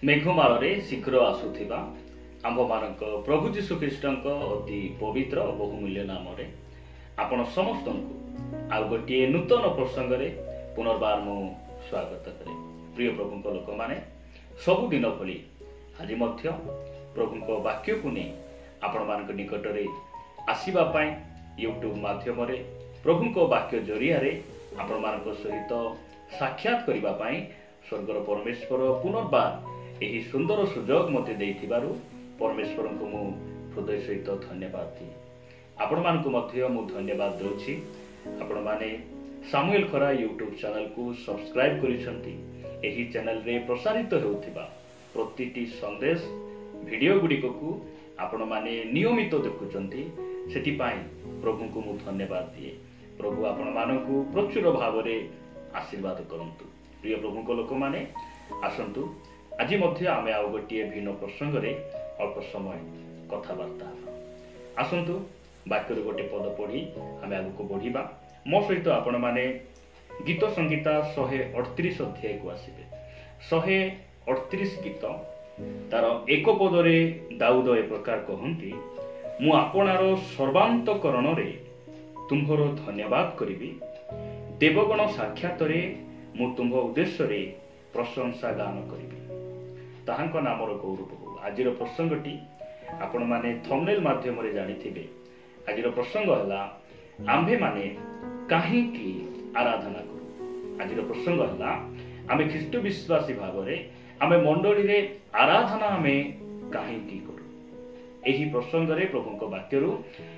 मेघमाଳରେ शीघ्र आसुथिबा आम्भमानक प्रभु जीशु ख्रीष्टଙ୍କ अति पवित्र बहुमूल्य नाम आपण समस्त आ गोटे नूतन प्रसंग रे पुनर्बार मु स्वागत करे। प्रिय प्रभु लोक माने सबुदिन भली आज मध्य प्रभु वाक्य को नहीं आपण मान निकट में आसवा यूट्यूब माध्यम रे प्रभु वाक्य जरिया रे आपण मान सहित साक्षात करने स्वर्गर परमेश्वर पुनर्बार यही सुंदर सुजोग मते देइथिबारु परमेश्वर को मु हृदय सहित धन्यवाद दिए। आपण मानकु मध्य मु धन्यवाद दउछि। आपण माने सामुएल खरा यूट्यूब चैनल को सब्सक्राइब करिसंती। एही चैनल रे प्रसारित हेउथिबा प्रतिटी संदेश वीडियो गुडिको को आपण माने नियमित देखुचंती। सेति पाई प्रभु को मु धन्यवाद दिए। प्रभु आपण मानकु प्रचुर भाव रे आशीर्वाद करंतु। प्रिय प्रभु को लोक माने आसंतु आज मध्य आमे आउ गोटे भिन्न प्रसंग रे अल्प समय कथबार्ता आसंतु वाक्य गोटे पद पढ़ी आमे आगु को बढ़िबा। मो सहित आपण माने गीत संगीता 138 अध्याय को आसीबे। 138 गीत तार एक पद रे दाऊद ए प्रकार कहंती, मु आपणार सर्वांतकरण रे तुम्हरो धन्यवाद करिबी, देवगण साक्षात रे मु तुम उद्देश्य रे प्रशंसा गान करिबी। ताहांको नामर गौरव हो। आजिर प्रसंगटी आपण माने थंबनेल माध्यम रे जानिथिबे। आजिर प्रसंग हला आम्भे माने काहे की आराधना करू। आजिर प्रसंग हला आमे ख्रीष्ट विश्वासी भाव रे आमे मंडली रे आराधना आमे काहे की करू। एही प्रसंग रे प्रभुको वाक्यरु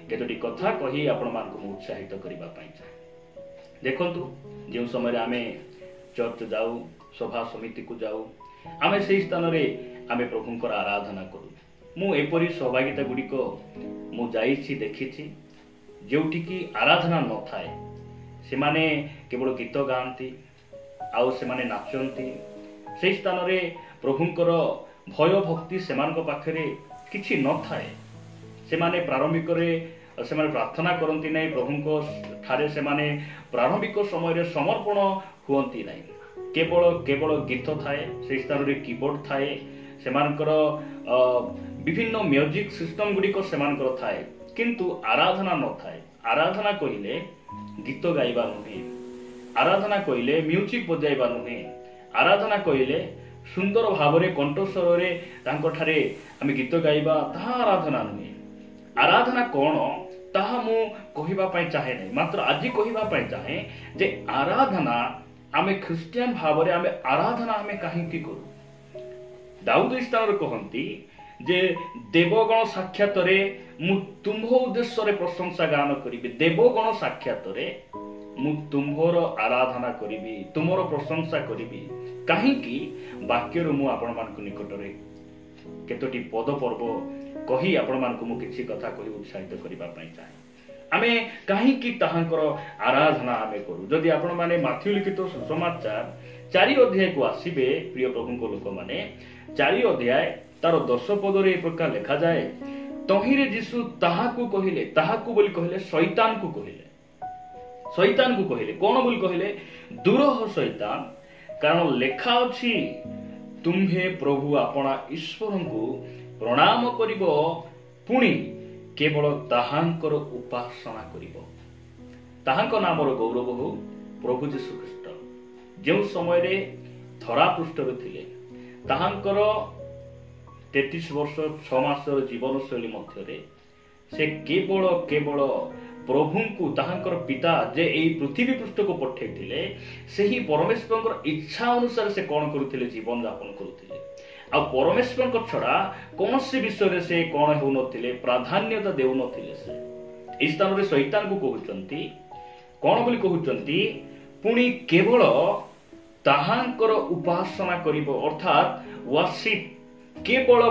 केतोटी कथा कही आपण मानकु उत्साहित करिबा पई चाहे। देखंतु जे समय आमे चर्च जाऊ सभा समिति को जाऊ आमे से स्थान रे आमे प्रभुंकर आराधना करू। मु एपरी सहभागिता गुडिक मु जाईछि देखिछि जोठी की आराधना न थाए। से माने केवल गीत गांती आउ से माने नाचंती। से स्थान रे प्रभुंकर भय भक्ति सेमानक पाखरे किछि न थाए। से माने प्रारंभिक रे से माने प्रार्थना करंती नै। प्रभुंको ठारे से माने प्रारंभिक समय रे समर्पण हुअंती नै। केवल गीत थाए। से स्थान रे कीबोर्ड थाए। सेमानकर विभिन्न म्यूजिक सिस्टम गुडिक सेमानकर थाए, किंतु आराधना न थाए। आराधना कहिले गीत गाइबा नुहे। आराधना कहिले म्यूजिक बजाइबा नुहे। आराधना कहिले सुंदर भाव रे कंठस्वर रे तांको ठारे आमे गीत गाइबा ताहा आराधना नुहे। आराधना कोन ताहा मु कहिबा पई चाहे नै। मात्र आज कहिबा पई चाहे जे आराधना आमे ख्रिस्टियन भाव रे आमे आराधना आमे काहे की करू। दाऊद स्थान कहती जे देवगण साक्षात रे मु तुम उद्देश्य रे प्रशंसा गान करी। देवगण साक्षात रे मु तुम्हर आराधना करी, तुमर प्रशंसा करी। कहीं वाक्य मु आपण मानक निकट रे केतोटी पद पर्व कही आपण मानक मु किछि कथा कही उत्साहित करिबा पई चाहे। आमे कहीं ताहांकर आराधना आमे करू। जदि आपण माने माथ्यू लिखित सुसमाचार 4 अध्याय को आसीबे प्रिय प्रभु को लोक माने 4 अध्याय तार 10 पद रे प्रकार लिखा जाए, तहिरे यीशु ताहाकू कहिले, ताहाकू बोली कहिले शैतान को कहिले। शैतान को कहिले कोन बोली कहिले, दूर हो शैतान, कारण लेखा अछि तुम्हे प्रभु आपणा ईश्वर को प्रणाम करिवो, पुणी केवल ताहांकर उपासना करिवो। ताहांको नामर गौरव हो। प्रभु जीशु ख्रीष्ट जो समय रे धरा पृष्ठ रे थिले ताहांकर 33 वर्ष 6 मासर जीवन शैली मध्य रे से केवल प्रभु को ताहांकर पिता जे एई पृथ्वी पृष्ठ को पठैथिले सेही परमेश्वरकर इच्छा अनुसार से कोन करूथिले, जीवन यापन करूथिले। आ परमेश्वर को छड़ा कौन से विषय से कौन हो नथिले, प्राधान्यता देउ नथिले। से इस स्थान रे शैतान को कहउचंती कौन बोली कहउचंती, पुणी केवल ताहांकर उपासना करिवो, अर्थात वर्शिप, केवल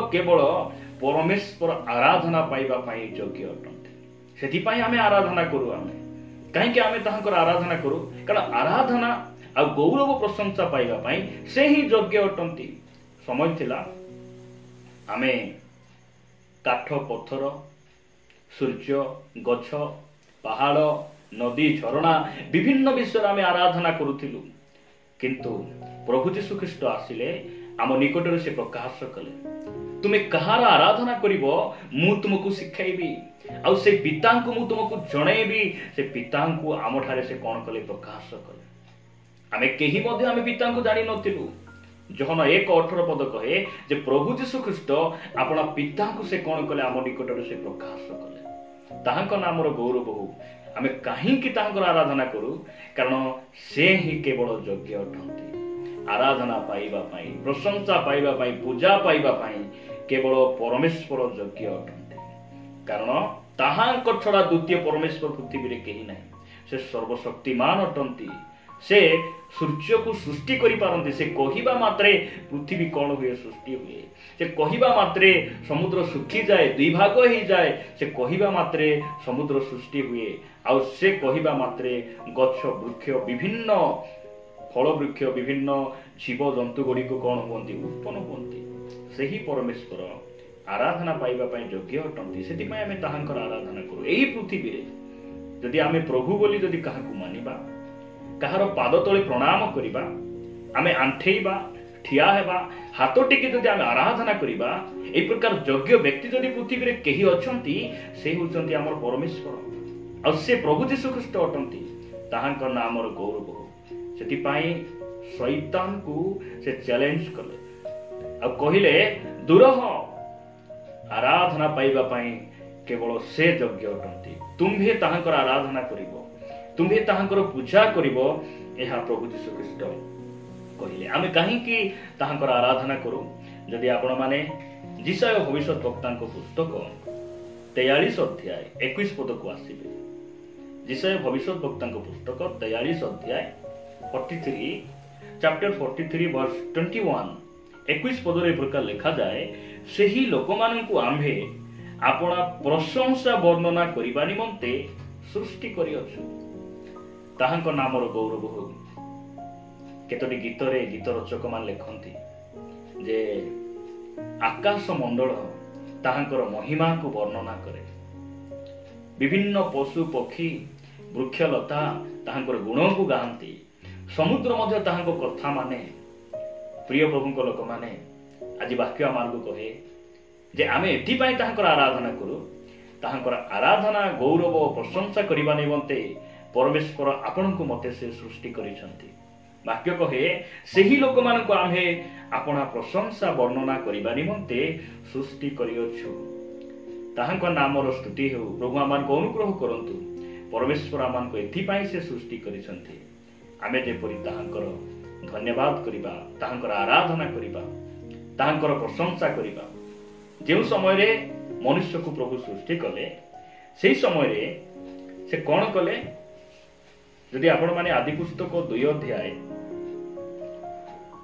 परमेश्वर आराधना पाइबा पई योग्य अटंती। सेति पई आमे आराधना करू। आमे काहे कि आमे ताहांकर आराधना करू, कारण आराधना आ गौरव प्रशंसा पाइबा पई से ही योग्य अटंती। समय थिला आमे काठ पत्थर सूर्य गछ पहाड़ नदी झरणा विभिन्न विषय आमे आराधना करूथिलु, किंतु प्रभु जीशु ख्रीष्ट आसिले आम निकट से प्रकाश कले तुमे कहार आराधना करिब मु तुमको शिखाइबी आ से पिता को मु तुमको जणैबी से पिता को आम ठारे से कौन कले प्रकाश कले आमे केही मध्ये आमे पिता को जानि नथिलु जहन 1:18 पद कहे जे प्रभु यीशु ख्रीस्ट आपना पिता को से कौन कले आम निकट से प्रकाश कले ताहांको नामर गौरव हो आमे काहे कि ताहांकर आराधना करू कारण से ही केवल योग्य अटंती आराधना पाइबा पाई प्रशंसा पाइबा पाई पूजा पाइबा पाई केवल परमेश्वर योग्य अटंती कारण ताहांक छड़ा द्वितीय परमेश्वर पृथ्वी रे केही नाही से सर्वशक्तिमान अटंती से सूर्य को सृष्टि करि पारंती से कहिबा मात्रे पृथ्वी कोन हुए सृष्टि हुए से कहिबा मात्रे समुद्र सुखी जाए दुई भाग हो जाए से कहिबा मात्रे समुद्र सृष्टि हुए आ से कहिबा मात्रे गच्छ वृक्ष विभिन्न फल वृक्ष विभिन्न जीव जंतु गुड़ी को कौन हुंती उत्पन्न हुंती सही परमेश्वर आराधना पाइबा पई योग्य अटंती सेति पई हमें ताहांकर आराधना करू एही पृथ्वी रे जदि आमे प्रभु बोली जदि काहाकू मानिबा कहार पाद तले प्रणाम करिबा आमे आंठेइबा ठिया हेबा हाथ टेकी जदि आमे आराधना करिबा ए प्रकार योग्य व्यक्ति जदि पृथ्वी रे केही अछंती से होचंती हमर परमेश्वर आ से प्रभु यीशु ख्रीस्ट अटंती ताहांकर नामर गौरव सेति पई शैतान को से चैलेंज कले आ कहिले दूर हो आराधना पाइबा पई केवल से योग्य अटंती तुम्हे ताहांकर आराधना करिवो तुम्हे ताहांकर पूजा करिवो एहा प्रभु यीशु ख्रीस्ट कहिले आमे काहे कि ताहांकर आराधना करू जदि आपण माने जिसाय भविष्यत वक्तांक पुस्तक 43 अध्याय 21 पद को आसीबे जिसाय भविष्यत वक्तांक पुस्तक 43 अध्याय 43 चैप्टर 43 वर्स 21 पद रे प्रकार लिखा जाए सेही लोकमानंकु आम्भे आपणा प्रशंसा वर्णना करिबा निमंते सृष्टि करिअछु ताहांक नामर गौरव हो केतोटी गीत रे गीत रचक मान लेखंती जे आकाश मंडल ताहांकर महिमा को वर्णना करे विभिन्न पशु पक्षी वृक्षलता ताहांकर गुण को गांती समुद्र मध्य ताहांको कथा माने प्रिय प्रभुंक लोक माने आज वाक्य मार्ग कहे जे आमे एथि पई ताहांकर आराधना करू ताहांकर आराधना गौरव प्रशंसा करिबा निमंते परमेश्वर आपनकु मते से सृष्टि करिसंती वाक्य कहे सेही लोक मानकु आमे आपना प्रशंसा वर्णना करिबा निमंते सृष्टि करियछु ताहांको नामर स्तुति हो प्रभु आमानकु अनुग्रह करंतु परमेश्वर आमानकु एथि पई से सृष्टि करिसंती आमे जेपरि ताहांकर धन्यवाद करिबा ताहांकर आराधना करिबा ताहांकर प्रशंसा करिबा जे समय रे मनुष्य को प्रभु सृष्टि कले सेही समय रे से कोन कले जदि आपण माने आदि पुस्तक 2 अध्याय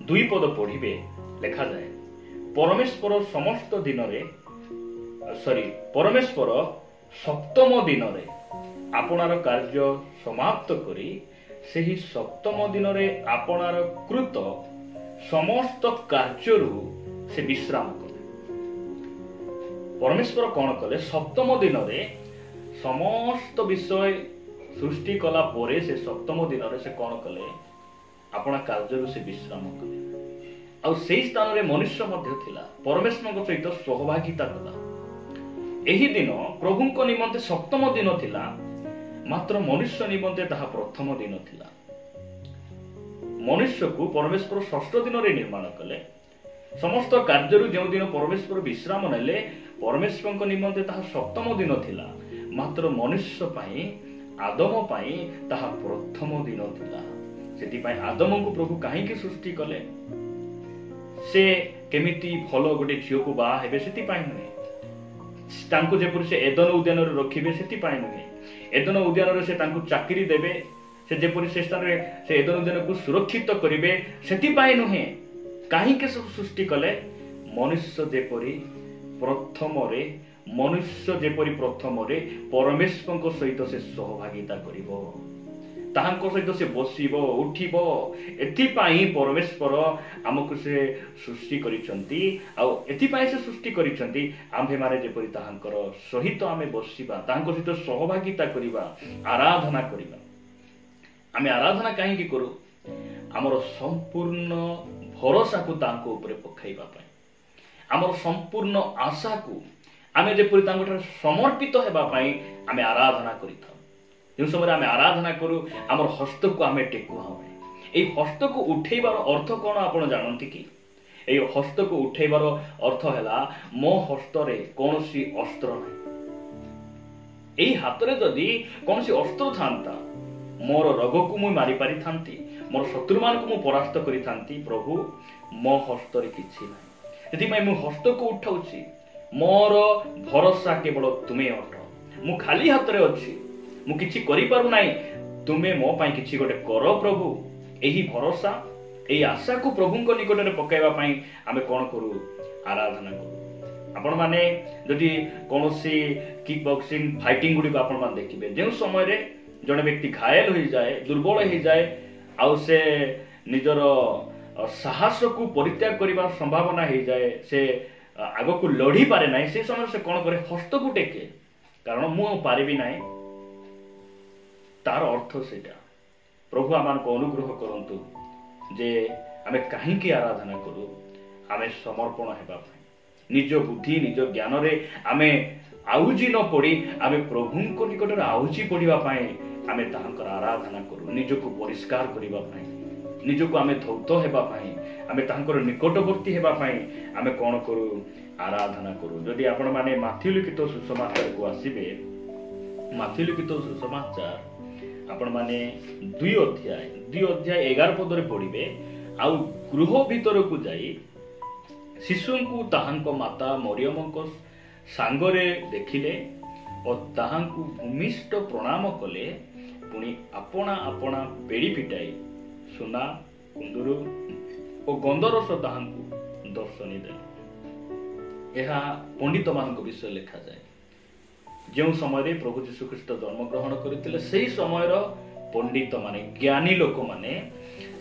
2 पद पढ़िबे लिखा जाए परमेश्वर समस्त दिन रे परमेश्वर सप्तम दिन रे आपनार कार्य समाप्त करी सेही सप्तम दिन रे आपनार कृत समस्त कार्यरु से विश्राम कले परमेश्वर कौन कले सप्तम दिन रे समस्त विषय सृष्टि कला परे से सप्तम दिन रे से कौन कले आपना कार्यरु से विश्राम कले आ सेही स्थान रे मनुष्य मध्य थिला परमेश्वर सहित सहभागिता कला एही दिन प्रभुंक निमंते सप्तम दिन थिला मात्र मनुष्य निमंते ताहा प्रथम दिन थिला मनुष्य को परमेश्वर षष्ठ दिन रे निर्माण कले समस्त कार्यरु जो दिन परमेश्वर विश्राम नेले परमेश्वर निमंते ताहा सप्तम दिन थिला मात्र मनुष्य पाई आदम पाई ताहा प्रथम दिन थिला सेति पाई आदम को प्रभु काहे की सृष्टि कले से केमिति भलो गोटे झियो को बा हेबे सेति पाई नै तांको जेपुर से एदन उद्यान रे रखिबे सेति पाई नै एदन उद्यान रे से तांको चाकरी देबे से जेपुर से स्थान रे से एदन उद्यान को सुरक्षित करिवे सेति पाई नहे काहे के सृष्टि कले मनुष्य जेपरी प्रथम रे मनुष्य जेपरी प्रथम रे परमेश्वर सहित से सहभागिता करिवो ताहांको सहित से बसिबो उठिबो एथि पाई परमेश्वर हमकु से सृष्टि करिसंती आ एथि पाई से सृष्टि करिसंती आम्भे मारे जेपरी ताहांकर सहित आमे बसिबा ताहांको सहित सहभागिता करिबा आराधना करिबा आमे आराधना काहे की करू हमर संपूर्ण भरोसा को तांको ऊपर पकाइबा पई आमर संपूर्ण आशा को आमे जेपरि तांको ठारे समर्पित हेबा पई आमे आराधना करिथाउ जो समय आमे आराधना करू आमर हस्त को आमे टेकु हमें एई हस्त को उठेबार अर्थ कोन आपण जानंती कि एई हस्त को उठेबार अर्थ हैला मो हस्त रे कोनोसी अस्त्र नै एई हाथ रे जदी कोनोसी अस्त्र थांता मोर रोग को मु मारी पारि थांती मोर शत्रु मान को मु परास्त करि थांती प्रभु मो हस्त रे किछि नै यदि मैं मु हस्त को उठाउछि मोर भरोसा केवल तुमे अट मु खाली हाथ रे अछि मु किछि करि पारु नै तुमे मो पई किछि गोटे करो प्रभु एही भरोसा एही आशा को प्रभु को निकट रे पकाइबा पई आमे कोन करू आराधना करू आपण माने जदि कोनोसी किक बॉक्सिंग फाइटिंग गुडी आपण मान देखिबे जे समय रे जने व्यक्ति घायल हो जाए दुर्बल हो जाए आउ से निजर साहस को परित्याग करिबा संभावना हो जाए से आगो को लड़ी पारे नाही से समय से कोन करे हस्त को टेके कारण मु पारिबी नाही तार अर्थ सेटा प्रभु आमान को अनुग्रह करंतु जे आमे काहे की आराधना करू आमे समर्पण हेबा पई निज बुद्धि निज ज्ञान रे आमे आउजी न पड़ी आमे प्रभु को निकट रे आउजी पड़िबा पई आमे तांकर आराधना करू निज को परिष्कार करिबा पई निज को आमे धौत हेबा पई आमे तांकर निकटवर्ती हेबा पई आमे कोन करू आराधना करू जदि आपण माने माथ्यू लिखित सुसमाचार को आसीबे माथ्यू लिखित सुसमाचार आपण माने 2 अध्याय 11 पद रे पढिबे आउ गृह भीतर को जाई शिशु को ताहांको माता मरियमको सांगरे देखिले और ताहांको भूमिष्ठ प्रणाम कले पुणी आपणा आपणा बेड़ी पिटाई सुना कुंदुरु और गंधरस ताहांको दर्शनी देले यह पंडित मान विषय लिखा जाए जो समय प्रभु जीशु ख्रीस्ट जन्म ग्रहण करते से समय पंडित माने ज्ञानी लोक माने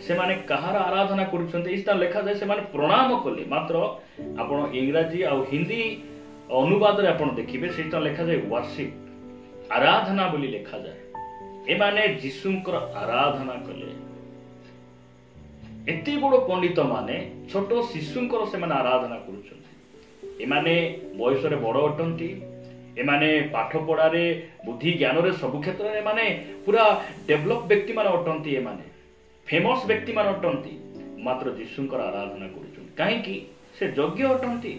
से माने कहार आराधना कर लिखा जाए से माने प्रणाम कले मात्र आपण इंग्राजी आ हिंदी अनुवाद रे आपण देखिबे से लिखा जाए वर्शिप आराधना बोली लिखा जाए ए माने जीशुंकर आराधना कले एते बड़ पंडित माने छोट शिशुंकर से माने आराधना करूछन ए माने बयस रे बड़ अटंती एमाने पाठ पढ़ा रे बुद्धि ज्ञान रे सब क्षेत्र रे माने पूरा डेवलप व्यक्ति मान अटंती एमाने फेमस व्यक्ति मान अटंती मात्र जीशुंकर आराधना करूछन काहे कि से योग्य अटंती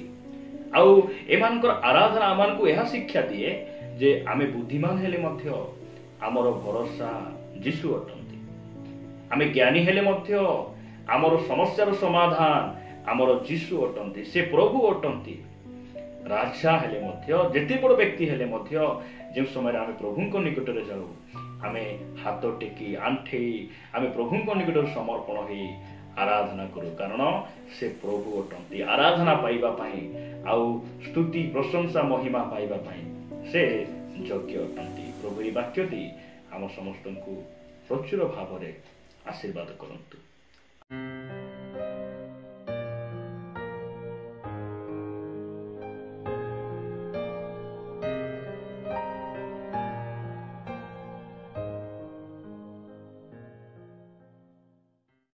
आउ एमानकर आराधना आमान को यह शिक्षा दिए जे आमे बुद्धिमान हेले मध्य आमर भरोसा जीशु अटंती आमे ज्ञानी हेले मध्य आमर समस्यार समाधान आमर जीशु अटंती से प्रभु अटंती राजा हेले मध्य जेते बड़ व्यक्ति हेले मध्य जे समय आमे प्रभु को निकट रे जाऊ आमे हाथ टेकी आंठे आमे प्रभु को निकट रे समर्पण होई आराधना करू कारण से प्रभु अटंती आराधना पाइबा पई आउ स्तुति प्रशंसा महिमा पाइबा पई से योग्य अटंती प्रभु ई वाक्यटी हम समस्त को प्रचुर भाव रे आशीर्वाद करंतु।